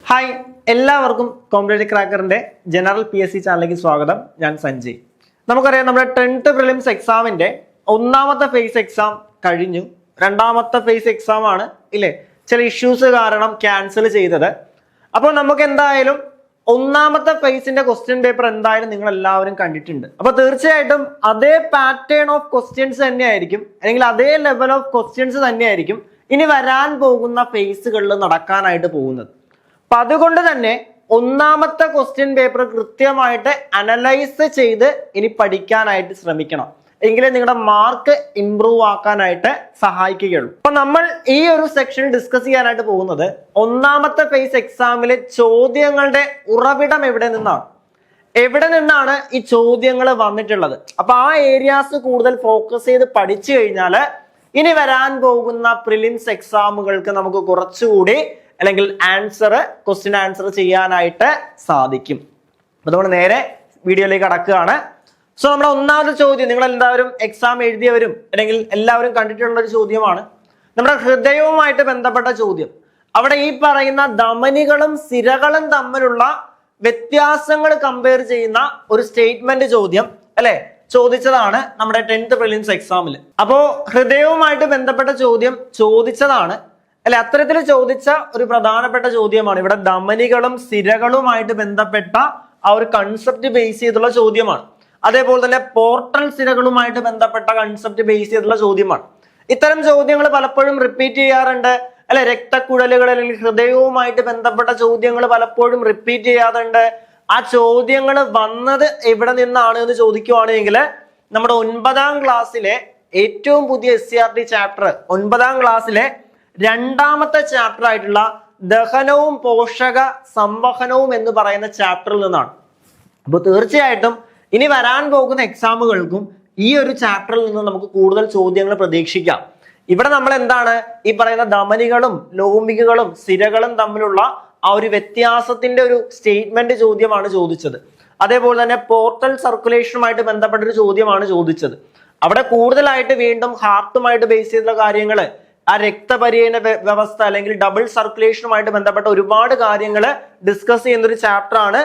Hi, എല്ലാവർക്കും competitive ക്രാക്കറിന്റെ general PSC ചാനലിലേക്ക് സ്വാഗതം. ഞാൻ സഞ്ജയ്. നമുക്കറിയാം, നമ്മുടെ 10th പ്രിലിംസ് എക്സാമിന്റെ ഒന്നാമത്തെ ഫേസ് എക്സാം കഴിഞ്ഞു. രണ്ടാമത്തെ ഫേസ് എക്സാം ആണ് ഇല്ലേ, ചില ഇഷ്യൂസ് കാരണം ക്യാൻസൽ ചെയ്തത്. അപ്പോൾ നമുക്ക് എന്തായാലും ഒന്നാമത്തെ ഫേസിന്റെ ക്വസ്റ്റ്യൻ പേപ്പർ എന്തായാലും നിങ്ങൾ എല്ലാവരും കണ്ടിട്ടുണ്ട്. അപ്പൊ തീർച്ചയായിട്ടും അതേ പാറ്റേൺ ഓഫ് ക്വസ്റ്റ്യൻസ് തന്നെയായിരിക്കും, അല്ലെങ്കിൽ അതേ ലെവൽ ഓഫ് ക്വസ്റ്റ്യൻസ് തന്നെയായിരിക്കും ഇനി വരാൻ പോകുന്ന ഫേസുകളിൽ നടക്കാനായിട്ട് പോകുന്നത്. അപ്പൊ അതുകൊണ്ട് തന്നെ ഒന്നാമത്തെ ക്വസ്റ്റ്യൻ പേപ്പർ കൃത്യമായിട്ട് അനലൈസ് ചെയ്ത് ഇനി പഠിക്കാനായിട്ട് ശ്രമിക്കണം, എങ്കിലേ നിങ്ങളുടെ മാർക്ക് ഇംപ്രൂവ് ആക്കാനായിട്ട് സഹായിക്കുകയുള്ളൂ. അപ്പൊ നമ്മൾ ഈ ഒരു സെക്ഷൻ ഡിസ്കസ് ചെയ്യാനായിട്ട് പോകുന്നത് ഒന്നാമത്തെ ഫേസ് എക്സാമിലെ ചോദ്യങ്ങളുടെ ഉറവിടം എവിടെ നിന്നാണ് ഈ ചോദ്യങ്ങൾ വന്നിട്ടുള്ളത്. അപ്പൊ ആ ഏരിയാസ് കൂടുതൽ ഫോക്കസ് ചെയ്ത് പഠിച്ചു കഴിഞ്ഞാൽ ഇനി വരാൻ പോകുന്ന പ്രിലിംസ് എക്സാമുകൾക്ക് നമുക്ക് കുറച്ചുകൂടി അല്ലെങ്കിൽ ക്വസ്റ്റ്യൻ ആൻസർ ചെയ്യാനായിട്ട് സാധിക്കും. അപ്പൊ നമ്മൾ നേരെ വീഡിയോയിലേക്ക് കടക്കുകയാണ്. സോ നമ്മുടെ ഒന്നാമത്തെ ചോദ്യം, നിങ്ങൾ എല്ലാവരും എക്സാം എഴുതിയവരും അല്ലെങ്കിൽ എല്ലാവരും കണ്ടിട്ടുള്ള ഒരു ചോദ്യമാണ്. നമ്മുടെ ഹൃദയവുമായിട്ട് ബന്ധപ്പെട്ട ചോദ്യം. അവിടെ ഈ പറയുന്ന ധമനികളും സിരകളും തമ്മിലുള്ള വ്യത്യാസങ്ങൾ കമ്പയർ ചെയ്യുന്ന ഒരു സ്റ്റേറ്റ്മെന്റ് ചോദ്യം അല്ലെ ചോദിച്ചതാണ് നമ്മുടെ 10th പ്രിലിംസ് എക്സാമിൽ. അപ്പോ ഹൃദയവുമായിട്ട് ബന്ധപ്പെട്ട ചോദ്യം ചോദിച്ചതാണ് അല്ലെ, അത്തരത്തിൽ ചോദിച്ച ഒരു പ്രധാനപ്പെട്ട ചോദ്യമാണ്. ഇവിടെ ധമനികളും സിരകളുമായിട്ട് ബന്ധപ്പെട്ട ആ ഒരു കൺസെപ്റ്റ് ബേസ് ചെയ്തുള്ള ചോദ്യമാണ്. അതേപോലെ തന്നെ പോർട്ടൽ സിരകളുമായിട്ട് ബന്ധപ്പെട്ട കൺസെപ്റ്റ് ബേസ് ചെയ്തുള്ള ചോദ്യമാണ്. ഇത്തരം ചോദ്യങ്ങൾ പലപ്പോഴും റിപ്പീറ്റ് ചെയ്യാറുണ്ട് അല്ലെ. രക്തക്കുഴലുകൾ അല്ലെങ്കിൽ ഹൃദയവുമായിട്ട് ബന്ധപ്പെട്ട ചോദ്യങ്ങൾ പലപ്പോഴും റിപ്പീറ്റ് ചെയ്യാറുണ്ട്. ആ ചോദ്യങ്ങൾ വന്നത് എവിടെ നിന്നാണ് എന്ന് ചോദിക്കുവാണെങ്കിൽ നമ്മുടെ 9ാം ക്ലാസ്സിലെ ഏറ്റവും പുതിയ SCRT ചാപ്റ്റർ 9ാം ക്ലാസ്സിലെ രണ്ടാമത്തെ ചാപ്റ്റർ ആയിട്ടുള്ള ദഹനവും പോഷക സംവഹനവും എന്ന് പറയുന്ന ചാപ്റ്ററിൽ നിന്നാണ്. അപ്പോൾ തീർച്ചയായിട്ടും ഇനി വരാൻ പോകുന്ന എക്സാമുകൾക്കും ഈ ഒരു ചാപ്റ്ററിൽ നിന്ന് നമുക്ക് കൂടുതൽ ചോദ്യങ്ങൾ പ്രതീക്ഷിക്കാം. ഇവിടെ നമ്മൾ എന്താണ് ഈ പറയുന്ന ധമനികളും ലോമികകളും സിരകളും തമ്മിലുള്ള ആ ഒരു വ്യത്യാസത്തിന്റെ ഒരു സ്റ്റേറ്റ്മെന്റ് ചോദ്യമാണ് ചോദിച്ചത്. അതേപോലെ തന്നെ പോർട്ടൽ സർക്കുലേഷനുമായിട്ട് ബന്ധപ്പെട്ട ഒരു ചോദ്യമാണ് ചോദിച്ചത്. അവിടെ കൂടുതലായിട്ട് വീണ്ടും ഹാർട്ടുമായിട്ട് ബേസ് ചെയ്തിട്ടുള്ള കാര്യങ്ങൾ, ആ രക്തപര്യന വ്യവസ്ഥ അല്ലെങ്കിൽ ഡബിൾ സർക്കുലേഷനുമായിട്ട് ബന്ധപ്പെട്ട ഒരുപാട് കാര്യങ്ങൾ ഡിസ്കസ് ചെയ്യുന്ന ഒരു ചാപ്റ്റർ ആണ്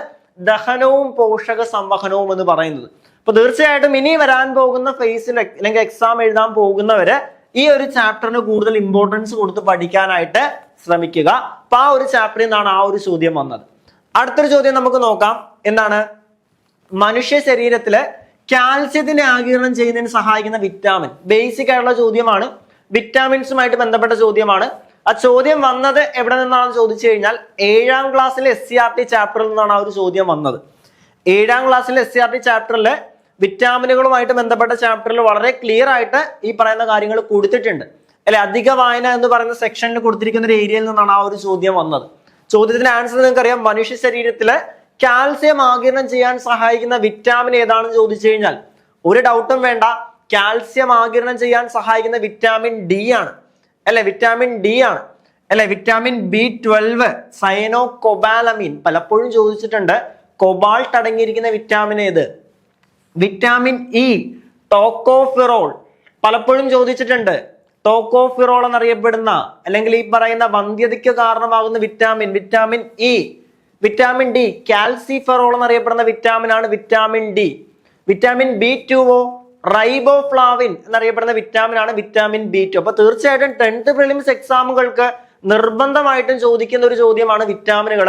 ദഹനവും പോഷക സംവഹനവും എന്ന് പറയുന്നത്. അപ്പൊ തീർച്ചയായിട്ടും ഇനി വരാൻ പോകുന്ന ഫേസിൽ അല്ലെങ്കിൽ എക്സാം എഴുതാൻ പോകുന്നവര് ഈ ഒരു ചാപ്റ്ററിന് കൂടുതൽ ഇമ്പോർട്ടൻസ് കൊടുത്ത് പഠിക്കാനായിട്ട് ശ്രമിക്കുക. അപ്പൊ ആ ഒരു ചാപ്റ്ററിൽ നിന്നാണ് ആ ഒരു ചോദ്യം വന്നത്. അടുത്തൊരു ചോദ്യം നമുക്ക് നോക്കാം. എന്താണ്? മനുഷ്യ ശരീരത്തില് കാൽസ്യത്തിന്റെ ആഗിരണം ചെയ്യുന്നതിന് സഹായിക്കുന്ന വിറ്റാമിൻ. ബേസിക് ആയിട്ടുള്ള ചോദ്യമാണ്, വിറ്റാമിൻസുമായിട്ട് ബന്ധപ്പെട്ട ചോദ്യമാണ്. ആ ചോദ്യം വന്നത് എവിടെ നിന്നാണെന്ന് ചോദിച്ചു കഴിഞ്ഞാൽ 7ാം ക്ലാസ്സിലെ SCRT ചാപ്റ്ററിൽ നിന്നാണ് ആ ഒരു ചോദ്യം വന്നത്. 7ാം ക്ലാസ്സിലെ SCRT ചാപ്റ്ററിൽ വിറ്റാമിനുകളുമായിട്ട് ബന്ധപ്പെട്ട ചാപ്റ്ററിൽ വളരെ ക്ലിയർ ആയിട്ട് ഈ പറയുന്ന കാര്യങ്ങൾ കൊടുത്തിട്ടുണ്ട് അല്ലെ. അധിക വായന എന്ന് പറയുന്ന സെക്ഷനിൽ കൊടുത്തിരിക്കുന്ന ഒരു ഏരിയയിൽ നിന്നാണ് ആ ഒരു ചോദ്യം വന്നത്. ചോദ്യത്തിന്റെ ആൻസർ നിങ്ങൾക്കറിയാം. മനുഷ്യ ശരീരത്തില് കാൽസ്യം ആഗിരണം ചെയ്യാൻ സഹായിക്കുന്ന വിറ്റാമിൻ ഏതാണെന്ന് ചോദിച്ചു കഴിഞ്ഞാൽ ഒരു ഡൗട്ടും വേണ്ട, കാൽസ്യം ആഗിരണം ചെയ്യാൻ സഹായിക്കുന്ന വിറ്റാമിൻ D ആണ് അല്ലെ. വിറ്റാമിൻ D ആണ് അല്ലെ. വിറ്റാമിൻ B12, സൈനോകൊബാലമിൻ പലപ്പോഴും ചോദിച്ചിട്ടുണ്ട്. കൊബാൾട്ട് അടങ്ങിയിരിക്കുന്ന വിറ്റാമിൻ ഏത്? Vitamin E. ടോക്കോഫിറോൾ പലപ്പോഴും ചോദിച്ചിട്ടുണ്ട്. ടോക്കോഫിറോൾ എന്നറിയപ്പെടുന്ന അല്ലെങ്കിൽ ഈ പറയുന്ന വന്ധ്യതയ്ക്ക് കാരണമാകുന്ന vitamin E. Vitamin D. Calciferol എന്നറിയപ്പെടുന്ന വിറ്റാമിൻ ആണ് vitamin D. Vitamin B2O, riboflavin എന്നറിയപ്പെടുന്ന വിറ്റാമിൻ ആണ് വിറ്റാമിൻ B2. അപ്പൊ തീർച്ചയായിട്ടും 10th പ്രിലിംസ് എക്സാമുകൾക്ക് നിർബന്ധമായിട്ടും ചോദിക്കുന്ന ഒരു ചോദ്യമാണ് വിറ്റാമിനുകൾ.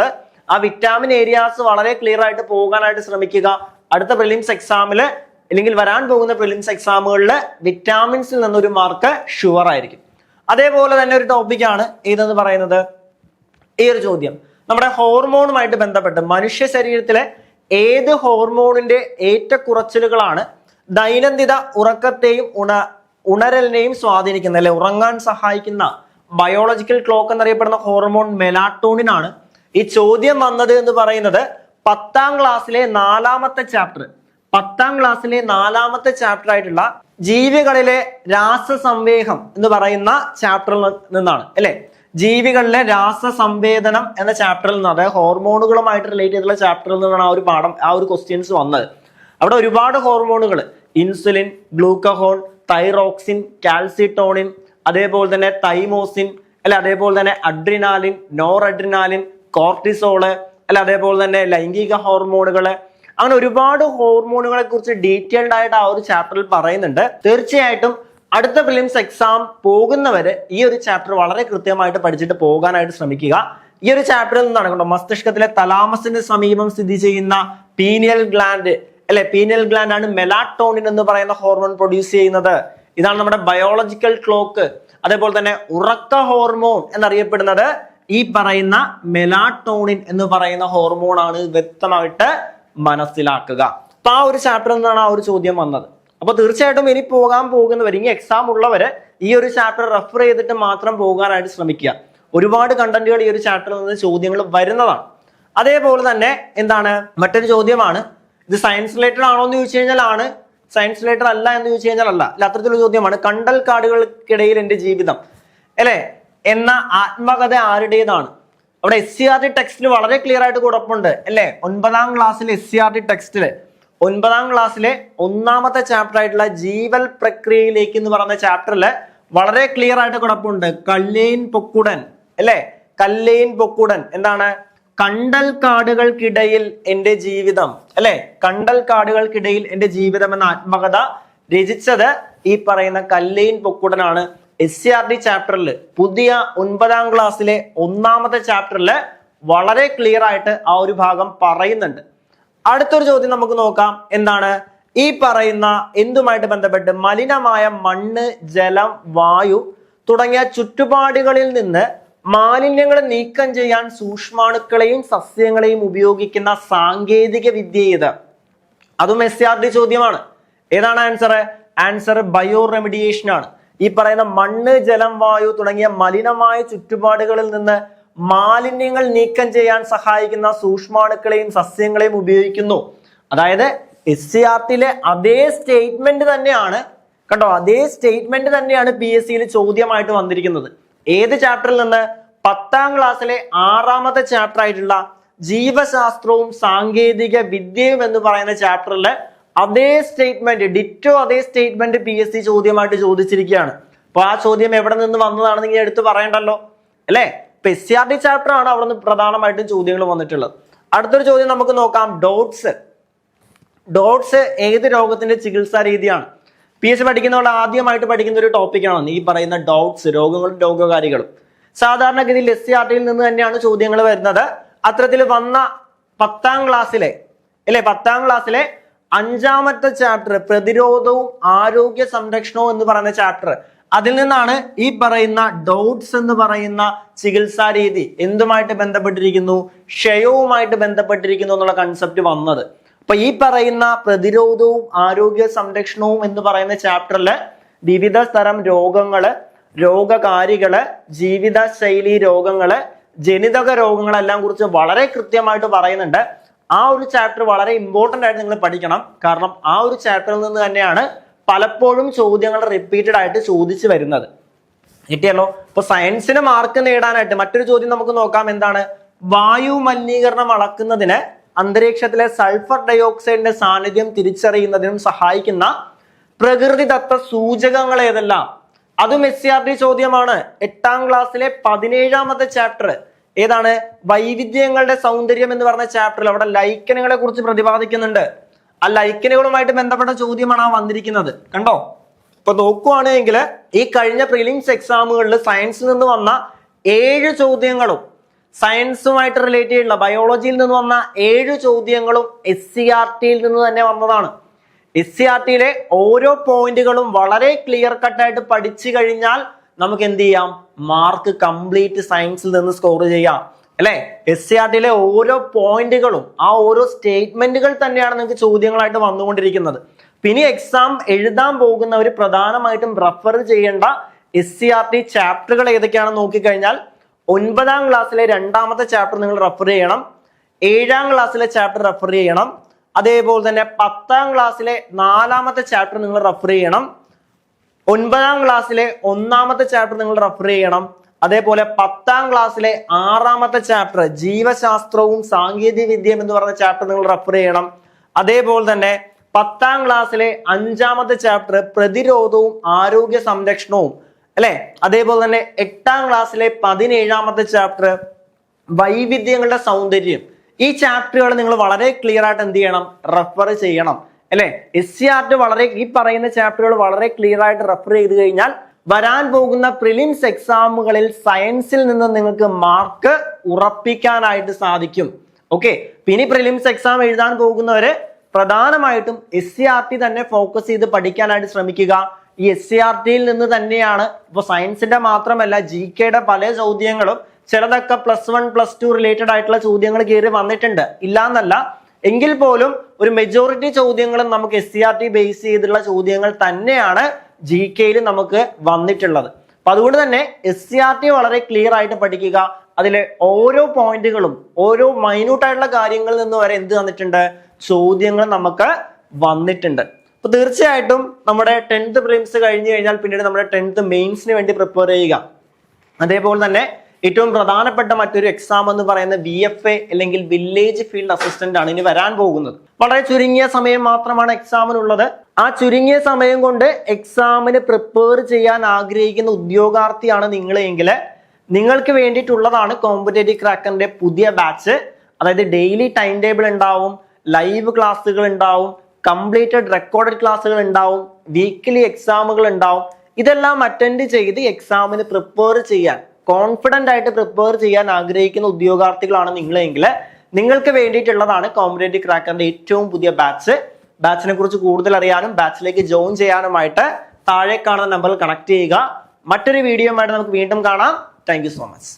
ആ വിറ്റാമിൻ ഏരിയാസ് വളരെ ക്ലിയർ ആയിട്ട് പോകാനായിട്ട് ശ്രമിക്കുക. അടുത്ത പ്രിലിംസ് എക്സാമില് അല്ലെങ്കിൽ വരാൻ പോകുന്ന പ്രിലിംസ് എക്സാമുകളിൽ വിറ്റാമിൻസിൽ നിന്നൊരു മാർക്ക് ഷുവർ ആയിരിക്കും. അതേപോലെ തന്നെ ഒരു ടോപ്പിക്കാണ് ഏതെന്ന് പറയുന്നത് ഈ ഒരു ചോദ്യം. നമ്മുടെ ഹോർമോണുമായിട്ട് ബന്ധപ്പെട്ട് മനുഷ്യ ശരീരത്തിലെ ഏത് ഹോർമോണിന്റെ ഏറ്റക്കുറച്ചിലുകളാണ് ദൈനംദിന ഉറക്കത്തെയും ഉണരലിനെയും സ്വാധീനിക്കുന്നത് അല്ലെ. ഉറങ്ങാൻ സഹായിക്കുന്ന ബയോളജിക്കൽ ക്ലോക്ക് എന്നറിയപ്പെടുന്ന ഹോർമോൺ മെലാറ്റോണിൻ ആണ്. ഈ ചോദ്യം വന്നത് എന്ന് പറയുന്നത് 10ാം ക്ലാസ്സിലെ 4ാമത്തെ ചാപ്റ്റർ 10ാം ക്ലാസ്സിലെ 4ാമത്തെ ചാപ്റ്റർ ആയിട്ടുള്ള ജീവികളിലെ രാസസംവേഗം എന്ന് പറയുന്ന ചാപ്റ്ററിൽ നിന്നാണ് അല്ലെ. ജീവികളിലെ രാസസംവേദനം എന്ന ചാപ്റ്ററിൽ നിന്ന്, അതായത് ഹോർമോണുകളുമായിട്ട് റിലേറ്റ് ചെയ്തിട്ടുള്ള ചാപ്റ്ററിൽ നിന്നാണ് ആ ഒരു പാഠം, ആ ഒരു ക്വസ്റ്റ്യൻസ് വന്നത്. അവിടെ ഒരുപാട് ഹോർമോണുകൾ, ഇൻസുലിൻ, ഗ്ലൂക്കഹോൺ, തൈറോക്സിൻ, കാൽസിട്ടോണിൻ, അതേപോലെ തന്നെ തൈമോസിൻ അല്ലെ, അതേപോലെ തന്നെ അഡ്രിനാലിൻ, നോർ അഡ്രിനാലിൻ, കോർട്ടിസോള്, അല്ല അതേപോലെ തന്നെ ലൈംഗിക ഹോർമോണുകള്, അങ്ങനെ ഒരുപാട് ഹോർമോണുകളെ കുറിച്ച് ഡീറ്റെയിൽഡ് ആയിട്ട് ആ ഒരു ചാപ്റ്ററിൽ പറയുന്നുണ്ട്. തീർച്ചയായിട്ടും അടുത്ത പ്രിലിംസ് എക്സാം പോകുന്നവര് ഈ ഒരു ചാപ്റ്റർ വളരെ കൃത്യമായിട്ട് പഠിച്ചിട്ട് പോകാനായിട്ട് ശ്രമിക്കുക. ഈ ഒരു ചാപ്റ്ററിൽ നിന്നാണ് കണ്ടോ മസ്തിഷ്കത്തിലെ തലാമസിന് സമീപം സ്ഥിതി ചെയ്യുന്ന പീനിയൽ ഗ്ലാൻഡ്, അല്ലെ പീനിയൽ ഗ്ലാൻഡ് ആണ് മെലാറ്റോണിൻ എന്ന് പറയുന്ന ഹോർമോൺ പ്രൊഡ്യൂസ് ചെയ്യുന്നത്. ഇതാണ് നമ്മുടെ ബയോളജിക്കൽ ക്ലോക്ക്. അതേപോലെ തന്നെ ഉറക്ക ഹോർമോൺ എന്നറിയപ്പെടുന്നത് ഈ പറയുന്ന മെലാറ്റോണിൻ എന്ന് പറയുന്ന ഹോർമോൺ ആണ്. വ്യക്തമായിട്ട് മനസ്സിലാക്കുക. അപ്പൊ ആ ഒരു ചാപ്റ്ററിൽ നിന്നാണ് ആ ഒരു ചോദ്യം വന്നത്. അപ്പൊ തീർച്ചയായിട്ടും ഇനി പോകാൻ പോകുന്നവർ, ഇനി എക്സാം ഉള്ളവര് ഈ ഒരു ചാപ്റ്റർ റെഫർ ചെയ്തിട്ട് മാത്രം പോകാനായിട്ട് ശ്രമിക്കുക. ഒരുപാട് കണ്ടന്റുകൾ ഈ ഒരു ചാപ്റ്ററിൽ നിന്ന് ചോദ്യങ്ങൾ വരുന്നതാണ്. അതേപോലെ തന്നെ എന്താണ് മറ്റൊരു ചോദ്യമാണ്, ഇത് സയൻസ് റിലേറ്റഡ് ആണോ എന്ന് ചോദിച്ചു കഴിഞ്ഞാൽ ആണ്, സയൻസ് റിലേറ്റഡ് അല്ല എന്ന് ചോദിച്ചു കഴിഞ്ഞാൽ അല്ല. അത്തരത്തിലുള്ള ചോദ്യമാണ്. കണ്ടൽ കാടുകൾക്കിടയിൽ എന്റെ ജീവിതം അല്ലെ എന്ന ആത്മകഥ ആരുടേതാണ്? അവിടെ SCERT ടെക്സ്റ്റിൽ വളരെ ക്ലിയർ ആയിട്ട് കുഴപ്പമുണ്ട് അല്ലെ. 9ാം ക്ലാസ്സിലെ SCERT ടെക്സ്റ്റില് 9ാം ക്ലാസ്സിലെ 1ാമത്തെ ചാപ്റ്റർ ആയിട്ടുള്ള ജീവൽ പ്രക്രിയയിലേക്ക് എന്ന് പറയുന്ന ചാപ്റ്ററില് വളരെ ക്ലിയർ ആയിട്ട് കുഴപ്പമുണ്ട്. കല്ലേൻ പൊക്കുടൻ അല്ലെ, കല്ലേൻ പൊക്കുടൻ എന്താണ്? കണ്ടൽ കാടുകൾക്കിടയിൽ എന്റെ ജീവിതം അല്ലെ, കണ്ടൽ കാടുകൾക്കിടയിൽ എന്റെ ജീവിതം എന്ന ആത്മകഥ രചിച്ചത് ഈ പറയുന്ന കല്ലേൻ പൊക്കുടനാണ്. SCERT ചാപ്റ്ററിൽ പുതിയ 9ാം ക്ലാസ്സിലെ 1ാമത്തെ ചാപ്റ്ററിൽ വളരെ ക്ലിയർ ആയിട്ട് ആ ഒരു ഭാഗം പറയുന്നുണ്ട്. അടുത്തൊരു ചോദ്യം നമുക്ക് നോക്കാം. എന്താണ് ഈ പറയുന്ന എന്തുമായിട്ട് ബന്ധപ്പെട്ട് മലിനമായ മണ്ണ്, ജലം, വായു തുടങ്ങിയ ചുറ്റുപാടുകളിൽ നിന്ന് മാലിന്യങ്ങൾ നീക്കം ചെയ്യാൻ സൂക്ഷ്മാണുക്കളെയും സസ്യങ്ങളെയും ഉപയോഗിക്കുന്ന സാങ്കേതിക വിദ്യ ഏത്? അതും SCERT ചോദ്യമാണ്. ഏതാണ് ആൻസർ? ആൻസർ ബയോ റെമിഡിയേഷൻ ആണ്. ഈ പറയുന്ന മണ്ണ്, ജലം, വായു തുടങ്ങിയ മലിനമായ ചുറ്റുപാടുകളിൽ നിന്ന് മാലിന്യങ്ങൾ നീക്കം ചെയ്യാൻ സഹായിക്കുന്ന സൂക്ഷ്മാണുക്കളെയും സസ്യങ്ങളെയും ഉപയോഗിക്കുന്നു. അതായത് SCERTയിലെ അതേ സ്റ്റേറ്റ്മെന്റ് തന്നെയാണ് കേട്ടോ, അതേ സ്റ്റേറ്റ്മെന്റ് തന്നെയാണ് PSCയിൽ ചോദ്യമായിട്ട് വന്നിരിക്കുന്നത്. ഏത് ചാപ്റ്ററിൽ നിന്ന്? 10ാം ക്ലാസ്സിലെ 6ാമത്തെ ചാപ്റ്റർ ആയിട്ടുള്ള ജീവശാസ്ത്രവും സാങ്കേതിക വിദ്യയും എന്ന് പറയുന്ന ചാപ്റ്ററിലെ അതേ സ്റ്റേറ്റ്മെന്റ്, ഡിറ്റോ അതേ സ്റ്റേറ്റ്മെന്റ് PSC ചോദ്യമായിട്ട് ചോദിച്ചിരിക്കുകയാണ്. അപ്പൊ ആ ചോദ്യം എവിടെ നിന്ന് വന്നതാണെന്ന് ഇങ്ങനെ എടുത്ത് പറയണ്ടല്ലോ അല്ലെ. ഇപ്പൊ SCERT ചാപ്റ്റർ ആണ് അവിടെ നിന്ന് പ്രധാനമായിട്ടും ചോദ്യങ്ങൾ വന്നിട്ടുള്ളത്. അടുത്തൊരു ചോദ്യം നമുക്ക് നോക്കാം. ഡോട്ട്സ് ഏത് രോഗത്തിന്റെ ചികിത്സാ രീതിയാണ്? PSC പഠിക്കുന്നവർ ആദ്യമായിട്ട് പഠിക്കുന്ന ഒരു ടോപ്പിക്കാണ് ഈ പറയുന്ന ഡോട്ട്സ്, രോഗങ്ങളും രോഗകാരികളും. സാധാരണഗതിയിൽ SCERTയിൽ നിന്ന് തന്നെയാണ് ചോദ്യങ്ങൾ വരുന്നത്. അത്തരത്തിൽ വന്ന 10ാം ക്ലാസ്സിലെ 5ാമത്തെ ചാപ്റ്റർ പ്രതിരോധവും ആരോഗ്യ സംരക്ഷണവും എന്ന് പറയുന്ന ചാപ്റ്റർ, അതിൽ നിന്നാണ് ഈ പറയുന്ന ഡോട്ട്സ് എന്ന് പറയുന്ന ചികിത്സാ രീതി എന്തുമായിട്ട് ബന്ധപ്പെട്ടിരിക്കുന്നു? ക്ഷയവുമായിട്ട് ബന്ധപ്പെട്ടിരിക്കുന്നു എന്നുള്ള കൺസെപ്റ്റ് വന്നത്. അപ്പൊ ഈ പറയുന്ന പ്രതിരോധവും ആരോഗ്യ സംരക്ഷണവും എന്ന് പറയുന്ന ചാപ്റ്ററില് വിവിധ തരം രോഗങ്ങള്, രോഗകാരികള്, ജീവിത ശൈലി രോഗങ്ങള്, ജനിതക രോഗങ്ങളെല്ലാം കുറിച്ച് വളരെ കൃത്യമായിട്ട് പറയുന്നുണ്ട്. ആ ഒരു ചാപ്റ്റർ വളരെ ഇമ്പോർട്ടന്റ് ആയിട്ട് നിങ്ങൾ പഠിക്കണം. കാരണം ആ ഒരു ചാപ്റ്ററിൽ നിന്ന് തന്നെയാണ് പലപ്പോഴും ചോദ്യങ്ങൾ റിപ്പീറ്റഡ് ആയിട്ട് ചോദിച്ചു വരുന്നത്. കിട്ടിയല്ലോ. ഇപ്പൊ സയൻസിന് മാർക്ക് നേടാനായിട്ട് മറ്റൊരു ചോദ്യം നമുക്ക് നോക്കാം. എന്താണ്? വായു മലിനീകരണം അളക്കുന്നതിന് അന്തരീക്ഷത്തിലെ സൾഫർ ഡയോക്സൈഡിന്റെ സാന്നിധ്യം തിരിച്ചറിയുന്നതിനും സഹായിക്കുന്ന പ്രകൃതിദത്ത സൂചകങ്ങൾ ഏതെല്ലാം? അതും SCERT ചോദ്യമാണ്. 8ാം ക്ലാസ്സിലെ 17ാമത്തെ ചാപ്റ്റർ ഏതാണ്? വൈവിധ്യങ്ങളുടെ സൗന്ദര്യം എന്ന് പറഞ്ഞ ചാപ്റ്ററിൽ അവിടെ ലൈക്കനുകളെ കുറിച്ച് പ്രതിപാദിക്കുന്നുണ്ട്. ആ ലൈക്കനുകളുമായിട്ട് ബന്ധപ്പെട്ട ചോദ്യമാണ് ആ വന്നിരിക്കുന്നത്. കണ്ടോ? ഇപ്പൊ നോക്കുവാണെങ്കിൽ ഈ കഴിഞ്ഞ പ്രിലിംസ് എക്സാമുകളിൽ സയൻസിൽ നിന്ന് വന്ന 7 ചോദ്യങ്ങളും, സയൻസുമായിട്ട് റിലേറ്റ് ചെയ്തിട്ടുള്ള ബയോളജിയിൽ നിന്ന് വന്ന 7 ചോദ്യങ്ങളും SCERTയിൽ നിന്ന് തന്നെ വന്നതാണ്. SCERTയിലെ ഓരോ പോയിന്റുകളും വളരെ ക്ലിയർ കട്ടായിട്ട് പഠിച്ചു കഴിഞ്ഞാൽ നമുക്ക് എന്ത് ചെയ്യാം? മാർക്ക് കംപ്ലീറ്റ് സയൻസിൽ നിന്ന് സ്കോർ ചെയ്യാം അല്ലെ. SCERTയിലെ ഓരോ പോയിന്റുകളും ആ ഓരോ സ്റ്റേറ്റ്മെന്റുകൾ തന്നെയാണ് നിങ്ങൾക്ക് ചോദ്യങ്ങളായിട്ട് വന്നുകൊണ്ടിരിക്കുന്നത്. പിന്നെ എക്സാം എഴുതാൻ പോകുന്നവർ പ്രധാനമായിട്ടും റെഫർ ചെയ്യേണ്ട SCERT ചാപ്റ്ററുകൾ ഏതൊക്കെയാണെന്ന് നോക്കിക്കഴിഞ്ഞാൽ 9ാം ക്ലാസ്സിലെ 2ാമത്തെ ചാപ്റ്റർ നിങ്ങൾ റെഫർ ചെയ്യണം. 7ാം ക്ലാസ്സിലെ ചാപ്റ്റർ റെഫർ ചെയ്യണം. അതേപോലെ തന്നെ 10ാം ക്ലാസ്സിലെ 4ാമത്തെ ചാപ്റ്റർ നിങ്ങൾ റെഫർ ചെയ്യണം. 9ാം ക്ലാസ്സിലെ 1ാമത്തെ ചാപ്റ്റർ നിങ്ങൾ റെഫർ ചെയ്യണം. അതേപോലെ 10ാം ക്ലാസ്സിലെ 6ാമത്തെ ചാപ്റ്റർ ജീവശാസ്ത്രവും സാങ്കേതിക വിദ്യയും എന്ന് പറയുന്ന ചാപ്റ്റർ നിങ്ങൾ റെഫർ ചെയ്യണം. അതേപോലെ തന്നെ 10ാം ക്ലാസ്സിലെ 5ാമത്തെ ചാപ്റ്റർ പ്രതിരോധവും ആരോഗ്യ സംരക്ഷണവും അല്ലെ. അതേപോലെ തന്നെ 8ാം ക്ലാസ്സിലെ 17ാമത്തെ ചാപ്റ്റർ വൈവിധ്യങ്ങളുടെ സൗന്ദര്യം, ഈ ചാപ്റ്ററുകൾ നിങ്ങൾ വളരെ ക്ലിയർ ആയിട്ട് എന്ത് ചെയ്യണം, റെഫർ ചെയ്യണം അല്ലെ. SCRT വളരെ ഈ പറയുന്ന ചാപ്റ്ററുകൾ വളരെ ക്ലിയർ ആയിട്ട് റെഫർ ചെയ്ത് കഴിഞ്ഞാൽ വരാൻ പോകുന്ന പ്രിലിംസ് എക്സാമുകളിൽ സയൻസിൽ നിന്ന് നിങ്ങൾക്ക് മാർക്ക് ഉറപ്പിക്കാനായിട്ട് സാധിക്കും. ഓക്കെ, പിന്നെ പ്രിലിംസ് എക്സാം എഴുതാൻ പോകുന്നവര് പ്രധാനമായിട്ടും SCRT തന്നെ ഫോക്കസ് ചെയ്ത് പഠിക്കാനായിട്ട് ശ്രമിക്കുക. ഈ SCRTയിൽ നിന്ന് തന്നെയാണ് ഇപ്പൊ സയൻസിന്റെ മാത്രമല്ല GKയുടെ പല ചോദ്യങ്ങളും, ചിലതൊക്കെ +1 +2 റിലേറ്റഡ് ആയിട്ടുള്ള ചോദ്യങ്ങൾ കയറി വന്നിട്ടുണ്ട്, ഇല്ലാന്നല്ല. എങ്കിൽ പോലും ഒരു മെജോറിറ്റി ചോദ്യങ്ങളും നമുക്ക് SCRT ബേസ് ചെയ്തിട്ടുള്ള ചോദ്യങ്ങൾ തന്നെയാണ് GKയിൽ നമുക്ക് വന്നിട്ടുള്ളത്. അപ്പൊ അതുകൊണ്ട് തന്നെ SCRT വളരെ ക്ലിയർ ആയിട്ട് പഠിക്കുക. അതിലെ ഓരോ പോയിന്റുകളും ഓരോ മൈന്യൂട്ട് ആയിട്ടുള്ള കാര്യങ്ങളിൽ നിന്ന് വരെ എന്ത് വന്നിട്ടുണ്ട്, ചോദ്യങ്ങൾ നമുക്ക് വന്നിട്ടുണ്ട്. അപ്പൊ തീർച്ചയായിട്ടും നമ്മുടെ 10th പ്രിലിംസ് കഴിഞ്ഞു കഴിഞ്ഞാൽ പിന്നീട് നമ്മുടെ 10th മെയിൻസിന് വേണ്ടി പ്രിപ്പയർ ചെയ്യുക. അതേപോലെ തന്നെ ഏറ്റവും പ്രധാനപ്പെട്ട മറ്റൊരു എക്സാം എന്ന് പറയുന്ന VFA അല്ലെങ്കിൽ വില്ലേജ് ഫീൽഡ് അസിസ്റ്റന്റ് ആണ് ഇനി വരാൻ പോകുന്നത്. വളരെ ചുരുങ്ങിയ സമയം മാത്രമാണ് എക്സാമിനുള്ളത്. ആ ചുരുങ്ങിയ സമയം കൊണ്ട് എക്സാമിന് പ്രിപ്പയർ ചെയ്യാൻ ആഗ്രഹിക്കുന്ന ഉദ്യോഗാർത്ഥിയാണ് നിങ്ങളെങ്കിൽ നിങ്ങൾക്ക് വേണ്ടിയിട്ടുള്ളതാണ് കോമ്പറ്റേറ്റീവ് ക്രാക്കറിന്റെ പുതിയ ബാച്ച്. അതായത് ഡെയിലി ടൈം ടേബിൾ ഉണ്ടാവും, ലൈവ് ക്ലാസ്സുകൾ ഉണ്ടാവും, കംപ്ലീറ്റഡ് റെക്കോർഡഡ് ക്ലാസ്സുകൾ ഉണ്ടാവും, വീക്ക്ലി എക്സാമുകൾ ഉണ്ടാവും. ഇതെല്ലാം അറ്റൻഡ് ചെയ്ത് എക്സാമിന് പ്രിപ്പയർ ചെയ്യാൻ, കോൺഫിഡന്റ് ആയിട്ട് പ്രിപ്പയർ ചെയ്യാൻ ആഗ്രഹിക്കുന്ന ഉദ്യോഗാർത്ഥികളാണ് നിങ്ങളെങ്കിൽ നിങ്ങൾക്ക് വേണ്ടിയിട്ടുള്ളതാണ് കോമ്പറ്റേറ്റീവ് ക്രാക്കറിന്റെ ഏറ്റവും പുതിയ ബാച്ച്. ബാച്ചിനെ കുറിച്ച് കൂടുതൽ അറിയാനും ബാച്ചിലേക്ക് ജോയിൻ ചെയ്യാനുമായിട്ട് താഴെ കാണുന്ന നമ്പറിൽ കണക്ട് ചെയ്യുക. മറ്റൊരു വീഡിയോയുമായിട്ട് നമുക്ക് വീണ്ടും കാണാം. Thank you so much.